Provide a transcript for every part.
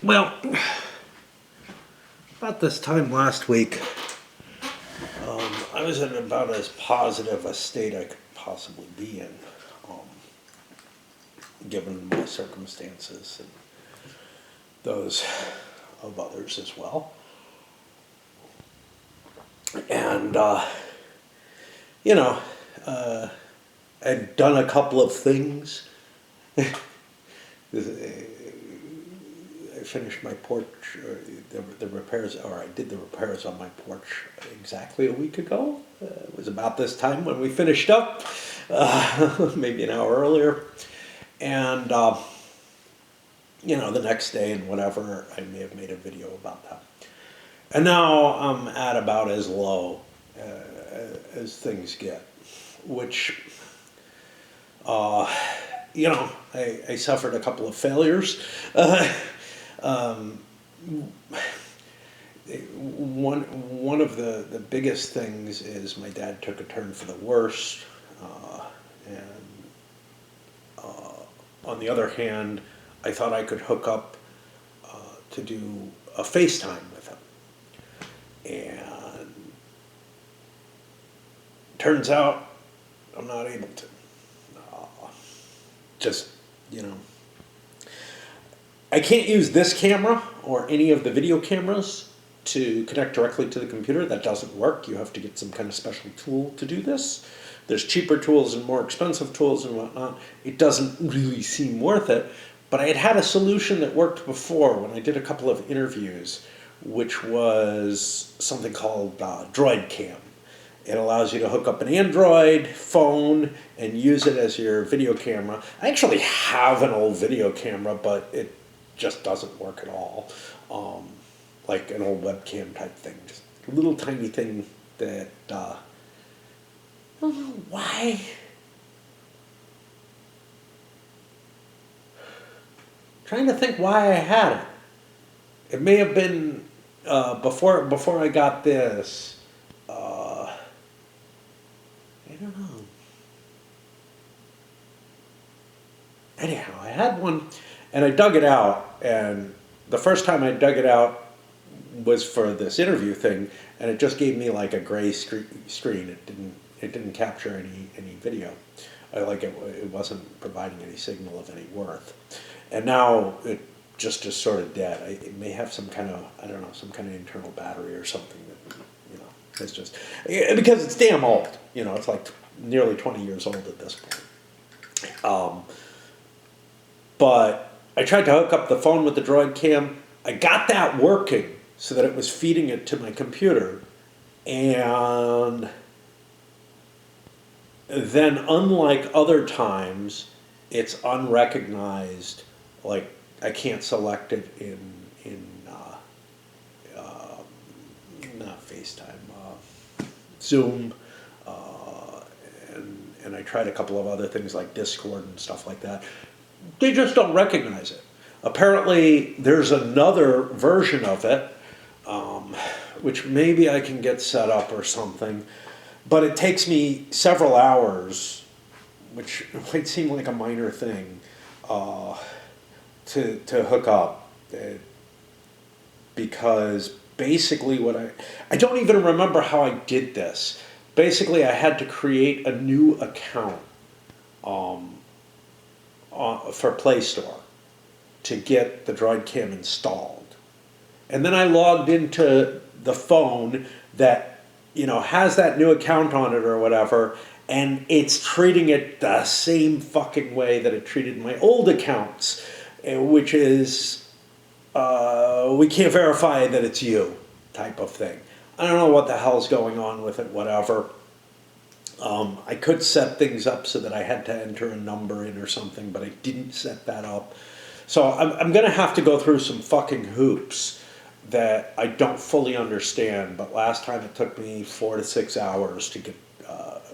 Well, about this time last week, I was in about as positive a state I could possibly be in, given my circumstances and those of others as well. And, I'd done a couple of things. I finished my porch, or the repairs, or I did the repairs on my porch exactly a week ago. It was about this time when we finished up, maybe an hour earlier. And, the next day and whatever, I may have made a video about that. And now I'm at about as low as things get, which, I suffered a couple of failures. One of the biggest things is my dad took a turn for the worst, on the other hand, I thought I could hook up to do a FaceTime with him, and turns out I'm not able to. I can't use this camera or any of the video cameras to connect directly to the computer. That doesn't work. You have to get some kind of special tool to do this. There's cheaper tools and more expensive tools and whatnot. It doesn't really seem worth it. But I had a solution that worked before when I did a couple of interviews, which was something called Droid Cam. It allows you to hook up an Android phone and use it as your video camera. I actually have an old video camera, but it just doesn't work at all. Like an old webcam type thing. Just a little tiny thing that, I don't know why. Trying to think why I had it. It may have been before I got this. I don't know. Anyhow, I had one, and I dug it out, and the first time I dug it out was for this interview thing, and it just gave me like a gray screen. It didn't capture any video. It wasn't providing any signal of any worth. And now it just is sort of dead. It may have some kind of, I don't know, some kind of internal battery or something that, it's just, because it's damn old. It's like nearly 20 years old at this point. But I tried to hook up the phone with the Droid Cam. I got that working so that it was feeding it to my computer. And then, unlike other times, it's unrecognized. Like, I can't select it in not FaceTime, Zoom, and I tried a couple of other things like Discord and stuff like that. They just don't recognize it. Apparently, there's another version of it, which maybe I can get set up or something, but it takes me several hours, which might seem like a minor thing, to hook up, because basically I don't even remember how I did this. Basically, I had to create a new account for Play Store to get the Droid Cam installed. And then I logged into the phone that, has that new account on it or whatever, and it's treating it the same fucking way that it treated my old accounts, which is, we can't verify that it's you type of thing. I don't know what the hell's going on with it, whatever. I could set things up so that I had to enter a number in or something, but I didn't set that up. So I'm going to have to go through some fucking hoops that I don't fully understand, but last time it took me 4 to 6 hours to get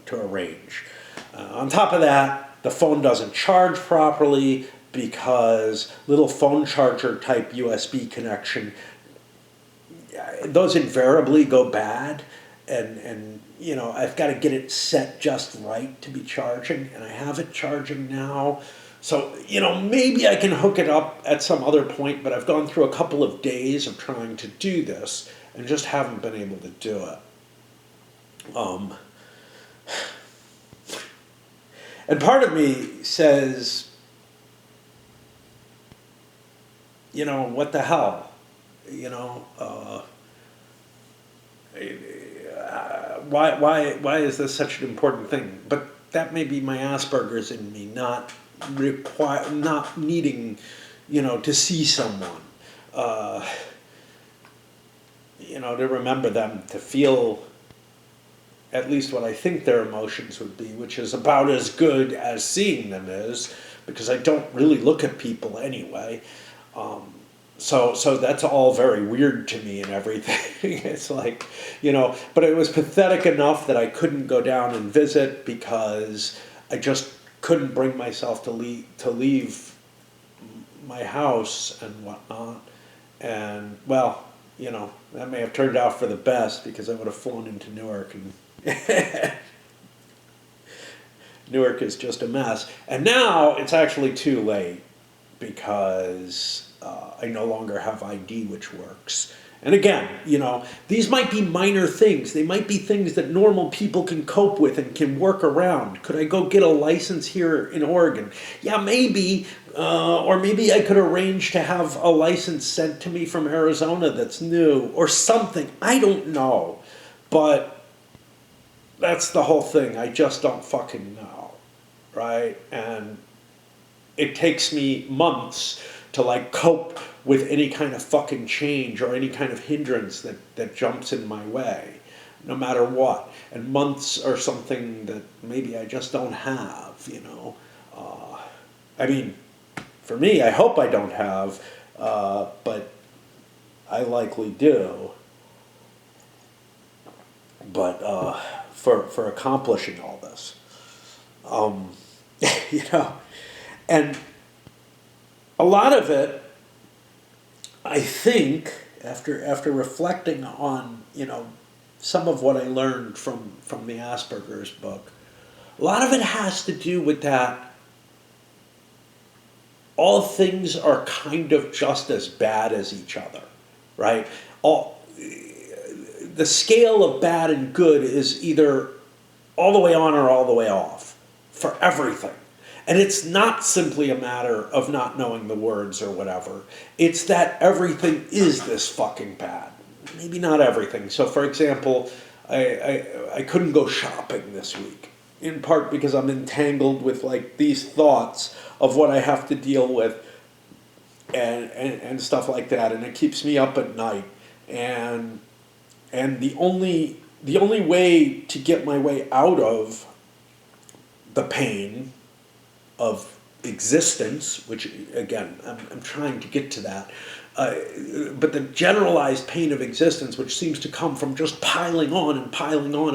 to arrange. On top of that, the phone doesn't charge properly because little phone charger type USB connection, those invariably go bad, and I've got to get it set just right to be charging, and I have it charging now So, maybe I can hook it up at some other point, but I've gone through a couple of days of trying to do this and just haven't been able to do it. And part of me says, what the hell? Why is this such an important thing? But that may be my Asperger's in me, not needing, to see someone, to remember them, to feel at least what I think their emotions would be, which is about as good as seeing them is, because I don't really look at people anyway. So that's all very weird to me and everything. It's like, but it was pathetic enough that I couldn't go down and visit because I just couldn't bring myself to leave my house and whatnot. And, well, that may have turned out for the best because I would have flown into Newark, and Newark is just a mess. And now it's actually too late because I no longer have ID, which works. And again, these might be minor things. They might be things that normal people can cope with and can work around. Could I go get a license here in Oregon? Yeah, maybe. Or maybe I could arrange to have a license sent to me from Arizona that's new or something. I don't know. But that's the whole thing. I just don't fucking know. Right? And it takes me months to cope with any kind of fucking change or any kind of hindrance that jumps in my way, no matter what. And months are something that maybe I just don't have, I mean, for me, I hope I don't have, but I likely do. But for accomplishing all this, and a lot of it, I think, after reflecting on, some of what I learned from the Asperger's book, a lot of it has to do with that all things are kind of just as bad as each other, right? The scale of bad and good is either all the way on or all the way off for everything. And it's not simply a matter of not knowing the words or whatever. It's that everything is this fucking bad. Maybe not everything. So, for example, I couldn't go shopping this week, in part because I'm entangled with these thoughts of what I have to deal with and stuff like that, and it keeps me up at night. And the only way to get my way out of the pain of existence, which again, I'm trying to get to that, but the generalized pain of existence, which seems to come from just piling on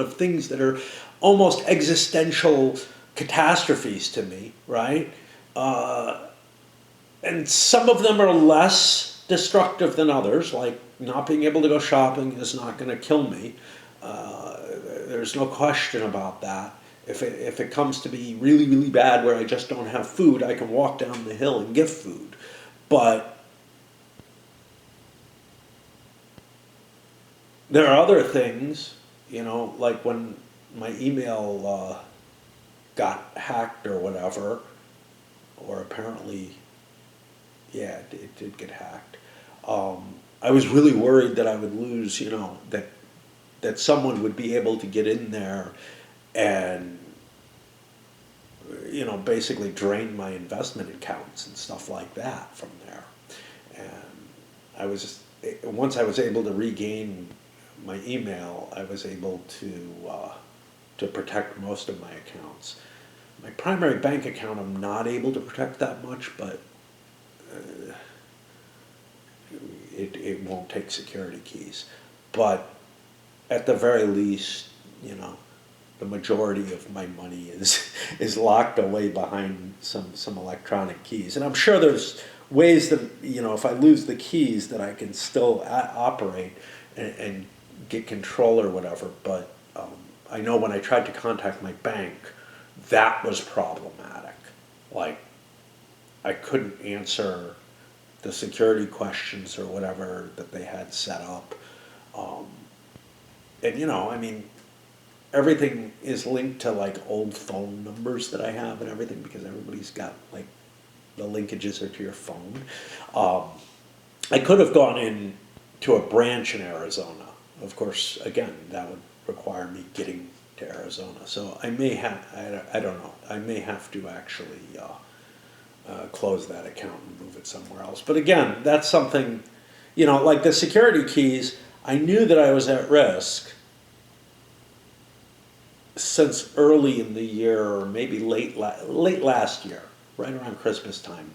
of things that are almost existential catastrophes to me, right? And some of them are less destructive than others, like not being able to go shopping is not going to kill me. There's no question about that. If it comes to be really, really bad where I just don't have food, I can walk down the hill and get food. But there are other things, like when my email got hacked or whatever, or apparently, yeah, it did get hacked. I was really worried that I would lose, that someone would be able to get in there and basically drain my investment accounts and stuff like that from there. And once I was able to regain my email, I was able to protect most of my accounts. My primary bank account, I'm not able to protect that much, but it won't take security keys. But at the very least, the majority of my money is locked away behind some electronic keys. And I'm sure there's ways that, if I lose the keys, that I can still operate and get control or whatever. But I know when I tried to contact my bank, that was problematic. I couldn't answer the security questions or whatever that they had set up. Um, and I mean, everything is linked to like old phone numbers that I have and everything because everybody's got like the linkages are to your phone. I could have gone in to a branch in Arizona. Of course, again, that would require me getting to Arizona. So I may have, I don't know, I may have to actually close that account and move it somewhere else. But again, that's something, like the security keys, I knew that I was at risk since early in the year, or maybe late last year, right around Christmas time,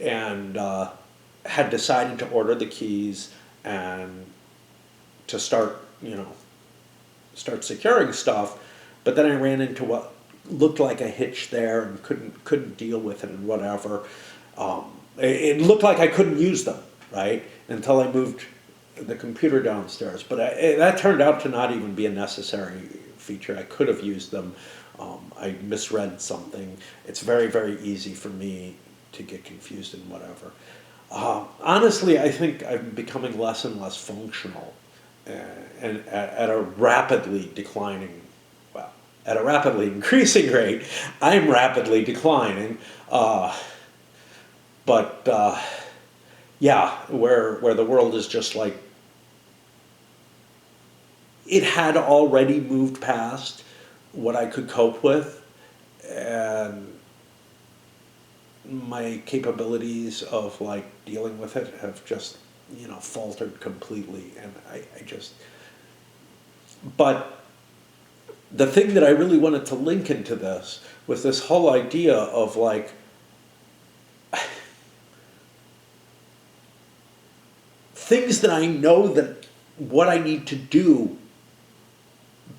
and had decided to order the keys and to start securing stuff. But then I ran into what looked like a hitch there and couldn't deal with it and whatever. It looked like I couldn't use them, right, until I moved the computer downstairs. But that turned out to not even be a necessary feature. I could have used them. I misread something. It's very, very easy for me to get confused and whatever. Honestly, I think I'm becoming less and less functional, and at a rapidly declining, well, at a rapidly increasing rate. I'm rapidly declining, but yeah, where the world is just like, it had already moved past what I could cope with, and my capabilities of like dealing with it have just faltered completely. And I just, but the thing that I really wanted to link into this was this whole idea of like, things that I know that what I need to do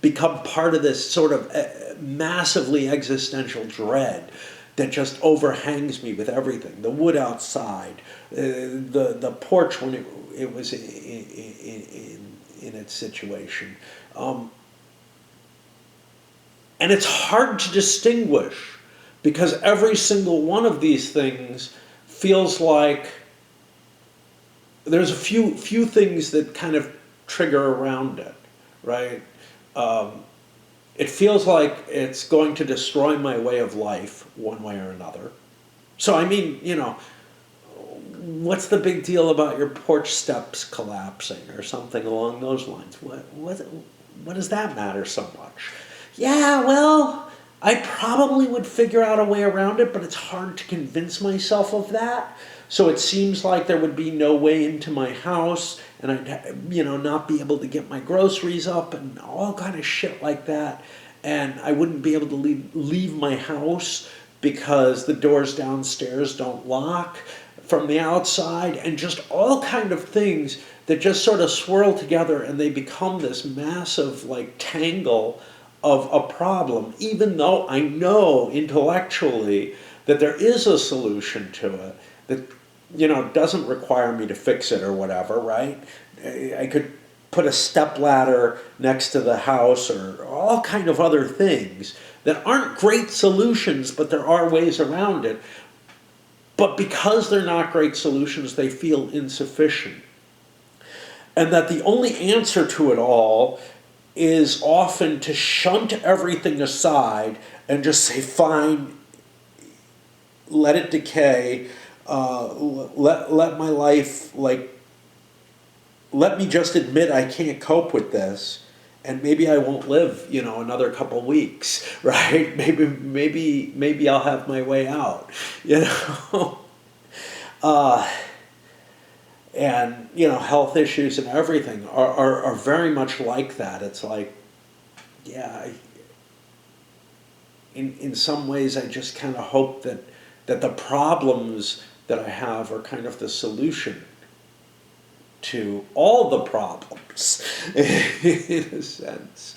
become part of this sort of massively existential dread that just overhangs me with everything. The wood outside, the porch when it was in its situation. And it's hard to distinguish because every single one of these things feels like there's a few things that kind of trigger around it, right? It feels like it's going to destroy my way of life one way or another. So I mean, what's the big deal about your porch steps collapsing or something along those lines? What does that matter so much? Yeah, well, I probably would figure out a way around it, but it's hard to convince myself of that. So it seems like there would be no way into my house, and I'd, not be able to get my groceries up and all kind of shit like that. And I wouldn't be able to leave my house because the doors downstairs don't lock from the outside, and just all kind of things that just sort of swirl together, and they become this massive like tangle of a problem, even though I know intellectually that there is a solution to it that doesn't require me to fix it or whatever, right? I could put a stepladder next to the house or all kind of other things that aren't great solutions, but there are ways around it. But because they're not great solutions, they feel insufficient. And that the only answer to it all is often to shunt everything aside and just say, fine, let it decay, let my life, like, let me just admit I can't cope with this, and maybe I won't live, another couple weeks, right? Maybe I'll have my way out, and health issues and everything are very much like that. It's like, yeah, in some ways I just kind of hope that the problems that I have are kind of the solution to all the problems in a sense.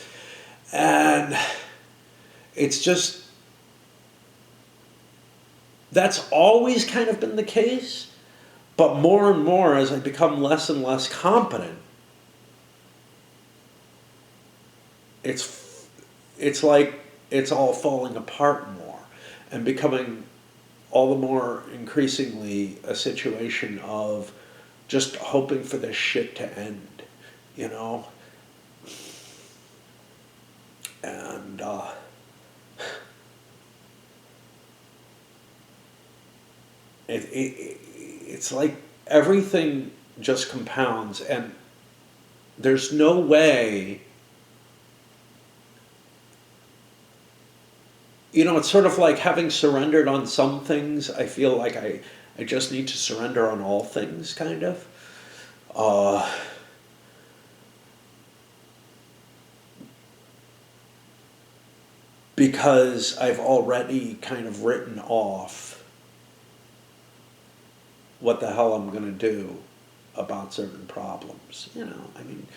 And it's just, that's always kind of been the case, but more and more as I become less and less competent, it's like it's all falling apart more and becoming all the more increasingly a situation of just hoping for this shit to end, you know? And it's like everything just compounds, and there's no way, you know, it's sort of like having surrendered on some things. I feel like I just need to surrender on all things, kind of. Uh, because I've already kind of written off what the hell I'm going to do about certain problems, you know. I mean,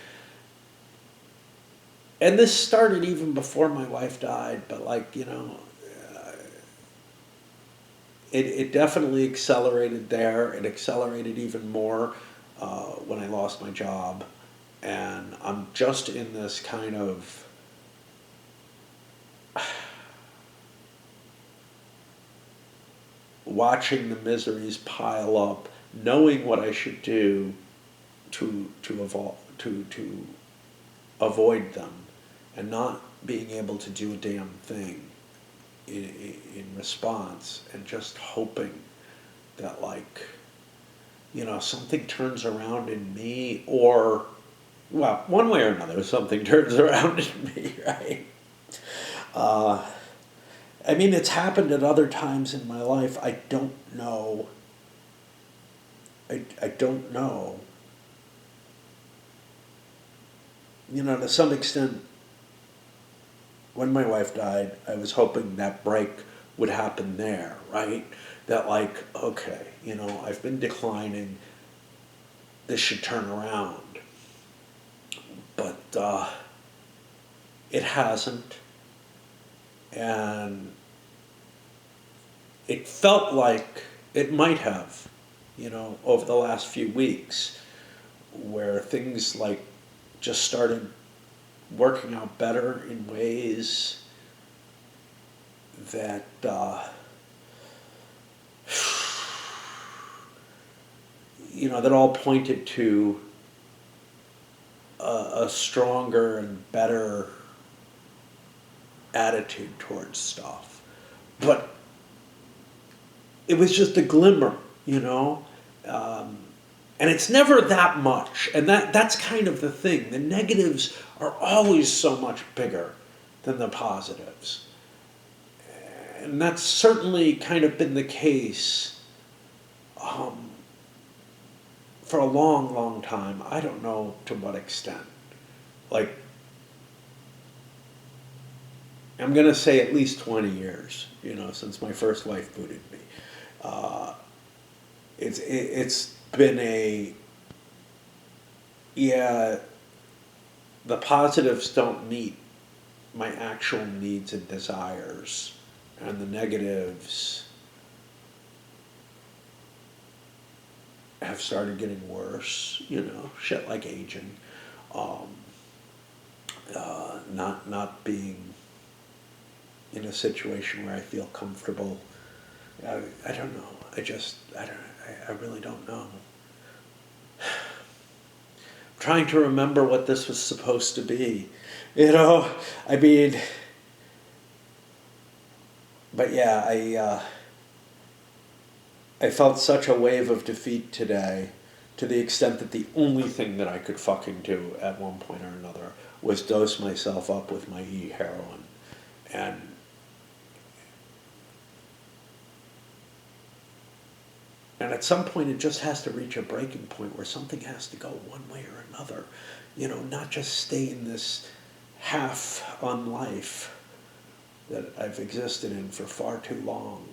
and this started even before my wife died, but like, you know, it definitely accelerated there. It accelerated even more when I lost my job. And I'm just in this kind of watching the miseries pile up, knowing what I should do to avoid them, and not being able to do a damn thing in response, and just hoping that, like, you know, something turns around in me, or, well, one way or another, something turns around in me, right? I mean, it's happened at other times in my life. I don't know. I don't know. You know, to some extent, when my wife died, I was hoping that break would happen there, right? That, like, okay, you know, I've been declining. This should turn around. But it hasn't. And it felt like it might have, you know, over the last few weeks, where things like just started working out better in ways that you know, that all pointed to a stronger and better attitude towards stuff. But it was just a glimmer, you know? And it's never that much. And that's kind of the thing. The negatives are always so much bigger than the positives. And that's certainly kind of been the case for a long, long time. I don't know to what extent. Like, I'm going to say at least 20 years, you know, since my first wife booted me. It's been yeah, the positives don't meet my actual needs and desires, and the negatives have started getting worse, you know, shit like aging, not being in a situation where I feel comfortable. I don't know. I really don't know. I'm trying to remember what this was supposed to be, you know. I mean, but yeah, I felt such a wave of defeat today, to the extent that the only thing that I could fucking do at one point or another was dose myself up with my heroin, and at some point it just has to reach a breaking point where something has to go one way or another, you know, not just stay in this half on life that I've existed in for far too long.